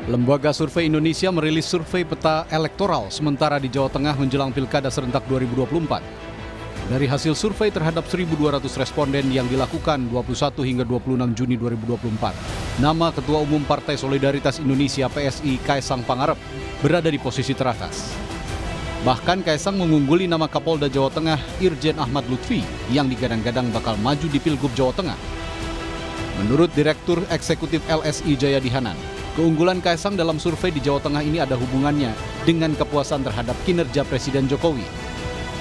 Lembaga Survei Indonesia merilis survei peta elektoral sementara di Jawa Tengah menjelang Pilkada serentak 2024. Dari hasil survei terhadap 1.200 responden yang dilakukan 21 hingga 26 Juni 2024, nama Ketua Umum Partai Solidaritas Indonesia PSI Kaesang Pangarep berada di posisi teratas. Bahkan Kaesang mengungguli nama Kapolda Jawa Tengah Irjen Ahmad Lutfi yang digadang-gadang bakal maju di Pilgub Jawa Tengah. Menurut Direktur Eksekutif LSI Jayadi Hanan, keunggulan Kaesang dalam survei di Jawa Tengah ini ada hubungannya dengan kepuasan terhadap kinerja Presiden Jokowi.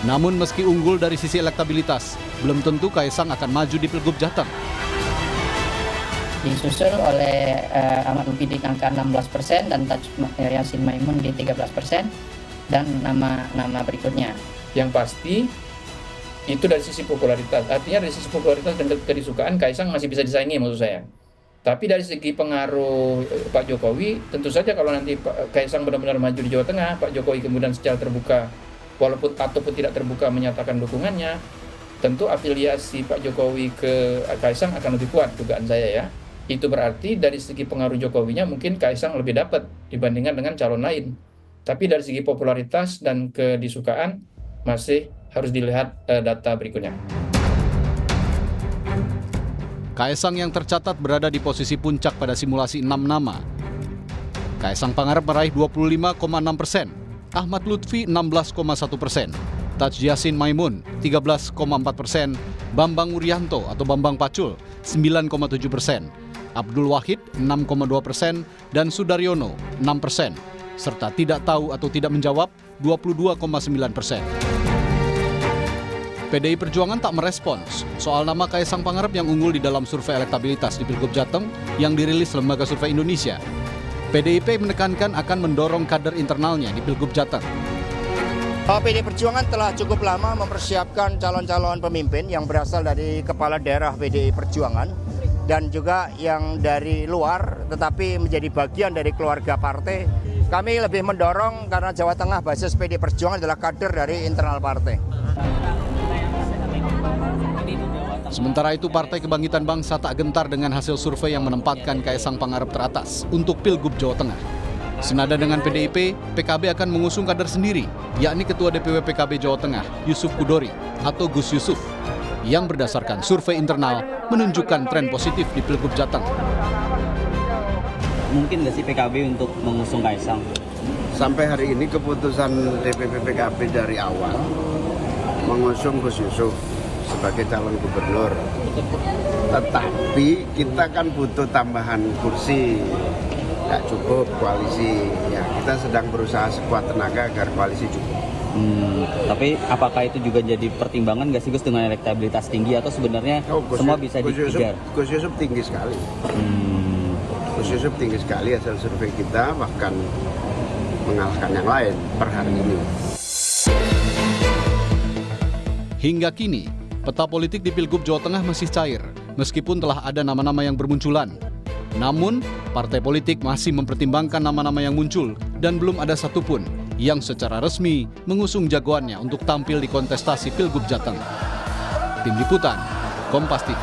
Namun meski unggul dari sisi elektabilitas, belum tentu Kaesang akan maju di Pilgub Jateng. Disusul oleh Ahmad Lutfi di angka 16% dan Taj Yassin Maimun di 13%, dan nama berikutnya. Yang pasti itu dari sisi popularitas, artinya dari sisi popularitas dan kedisukaan Kaesang masih bisa disaingi maksud saya. Tapi dari segi pengaruh Pak Jokowi, tentu saja kalau nanti Kaesang benar-benar maju di Jawa Tengah, Pak Jokowi kemudian secara terbuka, walaupun ataupun tidak terbuka menyatakan dukungannya, tentu afiliasi Pak Jokowi ke Kaesang akan lebih kuat, dugaan saya ya. Itu berarti dari segi pengaruh Jokowinya mungkin Kaesang lebih dapat dibandingkan dengan calon lain. Tapi dari segi popularitas dan kedisukaan masih harus dilihat data berikutnya. Kaesang yang tercatat berada di posisi puncak pada simulasi 6 nama. Kaesang Pangarep meraih 25,6%, Ahmad Lutfi 16,1%, Taj Yassin Maimun 13,4%, Bambang Wuryanto atau Bambang Pacul 9,7%, Abdul Wahid 6,2%, dan Sudaryono 6%, serta tidak tahu atau tidak menjawab 22,9%. PDI Perjuangan tak merespons soal nama Kaesang Pangarep yang unggul di dalam survei elektabilitas di Pilgub Jateng yang dirilis Lembaga Survei Indonesia. PDIP menekankan akan mendorong kader internalnya di Pilgub Jateng. PDI Perjuangan telah cukup lama mempersiapkan calon-calon pemimpin yang berasal dari kepala daerah PDI Perjuangan dan juga yang dari luar tetapi menjadi bagian dari keluarga partai. Kami lebih mendorong karena Jawa Tengah basis PDI Perjuangan adalah kader dari internal partai. Sementara itu, Partai Kebangkitan Bangsa tak gentar dengan hasil survei yang menempatkan Kaesang Pangarep teratas untuk Pilgub Jawa Tengah. Senada dengan PDIP, PKB akan mengusung kader sendiri, yakni Ketua DPW PKB Jawa Tengah, Yusuf Kudori atau Gus Yusuf, yang berdasarkan survei internal menunjukkan tren positif di Pilgub Jateng. Mungkin nggak sih PKB untuk mengusung Kaesang? Sampai hari ini keputusan DPP PKB dari awal mengusung Gus Yusuf sebagai calon gubernur. Tetapi kita kan butuh tambahan kursi, nggak cukup koalisi. Ya, kita sedang berusaha sekuat tenaga agar koalisi cukup. Tapi apakah itu juga jadi pertimbangan nggak sih Gus dengan elektabilitas tinggi atau sebenarnya semua bisa dikejar? Gus Yusuf tinggi sekali. Gus Yusuf tinggi sekali hasil survei kita, bahkan mengalahkan yang lain per hari ini. Hingga kini, peta politik di Pilgub Jawa Tengah masih cair, meskipun telah ada nama-nama yang bermunculan. Namun, partai politik masih mempertimbangkan nama-nama yang muncul dan belum ada satupun yang secara resmi mengusung jagoannya untuk tampil di kontestasi Pilgub Jateng. Tim Liputan, Kompas TV.